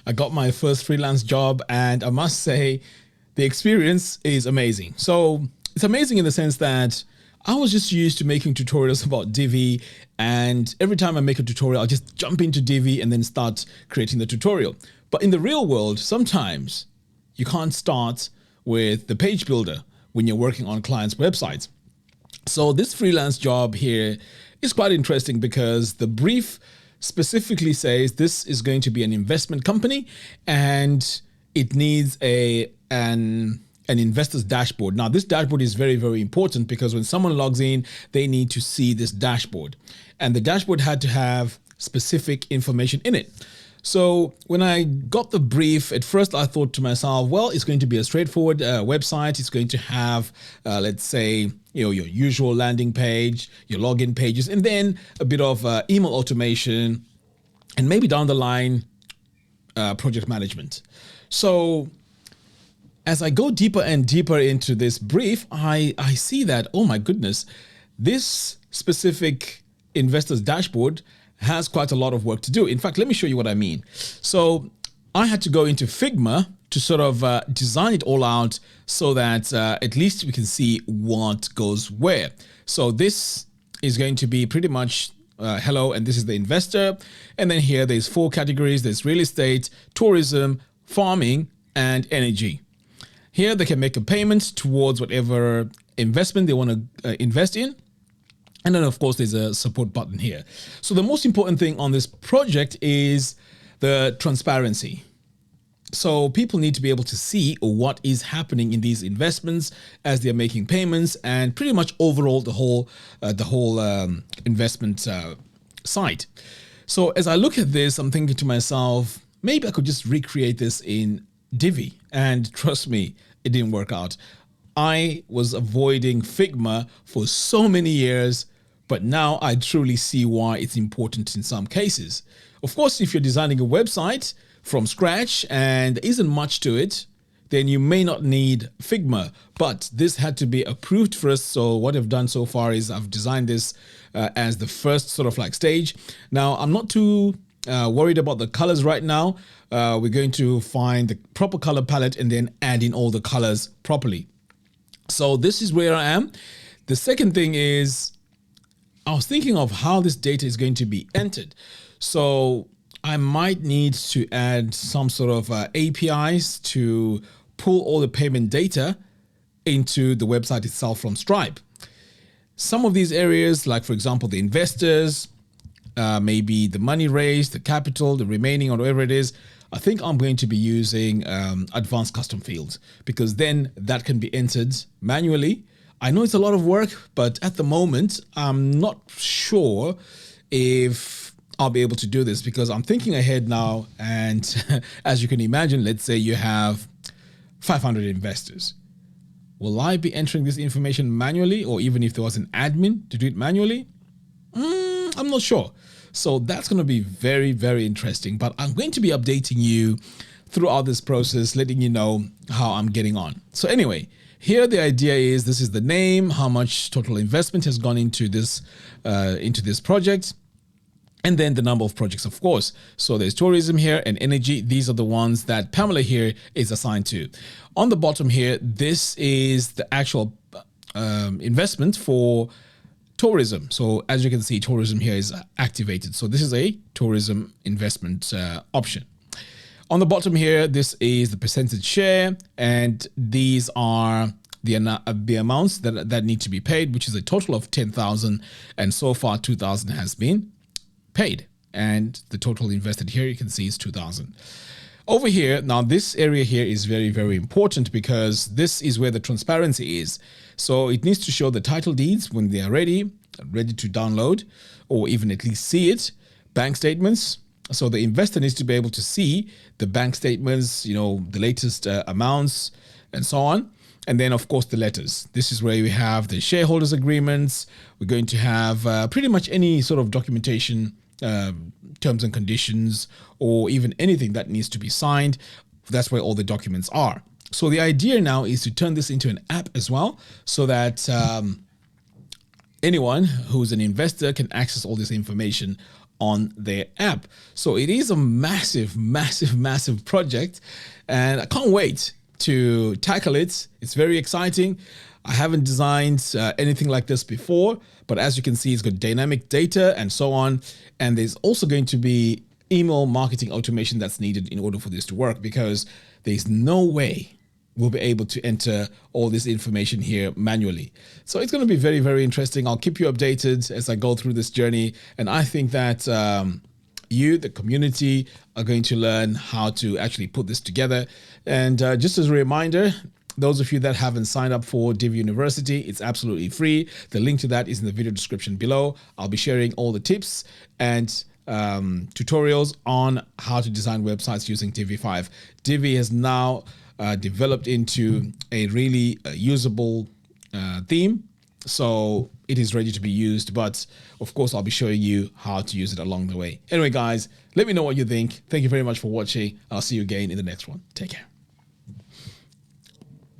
I got my first freelance job, and I must say the experience is amazing. So it's amazing in the sense that I was just used to making tutorials about Divi, and every time I make a tutorial, I'll just jump into Divi and then start creating the tutorial. But in the real world, sometimes you can't start with the page builder when you're working on clients' websites. So this freelance job here is quite interesting because the brief specifically says this is going to be an investment company and it needs an investor's dashboard. Now, this dashboard is very, very important because when someone logs in, they need to see this dashboard. And the dashboard had to have specific information in it. So when I got the brief, at first I thought to myself, well, it's going to be a straightforward website. It's going to have, let's say, your usual landing page, your login pages, and then a bit of email automation, and maybe down the line, project management. So as I go deeper and deeper into this brief, I see that, oh my goodness, this specific investor's dashboard has quite a lot of work to do. In fact, let me show you what I mean. So I had to go into Figma to sort of design it all out so that at least we can see what goes where. So this is going to be pretty much hello, and this is the investor. And then here there's 4 categories. There's real estate, tourism, farming, and energy. Here they can make a payment towards whatever investment they want to invest in. And then, of course, there's a support button here. So the most important thing on this project is the transparency. So people need to be able to see what is happening in these investments as they're making payments, and pretty much overall the whole investment site. So as I look at this, I'm thinking to myself, maybe I could just recreate this in Divi. And trust me, it didn't work out. I was avoiding Figma for so many years, but now I truly see why it's important in some cases. Of course, if you're designing a website from scratch and there isn't much to it, then you may not need Figma, but this had to be approved first. So what I've done so far is I've designed this as the first sort of like stage. Now, I'm not too worried about the colors right now. We're going to find the proper color palette and then add in all the colors properly. So this is where I am. The second thing is I was thinking of how this data is going to be entered. So I might need to add some sort of APIs to pull all the payment data into the website itself from Stripe. Some of these areas, like for example, the investors, maybe the money raised, the capital, the remaining, or whatever it is, I think I'm going to be using advanced custom fields because then that can be entered manually. I know it's a lot of work, but at the moment, I'm not sure if I'll be able to do this because I'm thinking ahead now. And as you can imagine, let's say you have 500 investors. Will I be entering this information manually, or even if there was an admin to do it manually? I'm not sure. So that's going to be very, very interesting. But I'm going to be updating you throughout this process, letting you know how I'm getting on. So anyway, here the idea is this is the name, how much total investment has gone into this project, and then the number of projects, of course. So there's tourism here and energy. These are the ones that Pamela here is assigned to. On the bottom here, this is the actual investment for tourism. So as you can see, tourism here is activated. So this is a tourism investment option. On the bottom here, this is the percentage share, and these are the amounts that need to be paid, which is a total of 10,000, and so far 2,000 has been paid, and the total invested here you can see is 2,000. Over here, now this area here is very, very important because this is where the transparency is. So it needs to show the title deeds when they are ready to download, or even at least see it, bank statements. So the investor needs to be able to see the bank statements, the latest amounts and so on. And then, of course, the letters. This is where we have the shareholders agreements. We're going to have pretty much any sort of documentation, terms and conditions, or even anything that needs to be signed. That's where all the documents are. So the idea now is to turn this into an app as well, so that anyone who's an investor can access all this information on their app. So it is a massive, massive, massive project, and I can't wait to tackle it. It's very exciting. I haven't designed anything like this before, but as you can see, it's got dynamic data and so on. And there's also going to be email marketing automation that's needed in order for this to work, because there's no way we'll be able to enter all this information here manually. So it's going to be very, very interesting. I'll keep you updated as I go through this journey. And I think that you, the community, are going to learn how to actually put this together. And just as a reminder, those of you that haven't signed up for Divi University, it's absolutely free. The link to that is in the video description below. I'll be sharing all the tips and tutorials on how to design websites using Divi 5. Divi has now developed into a really usable theme. So it is ready to be used, but of course I'll be showing you how to use it along the way. Anyway, guys, let me know what you think. Thank you very much for watching. I'll see you again in the next one. Take care.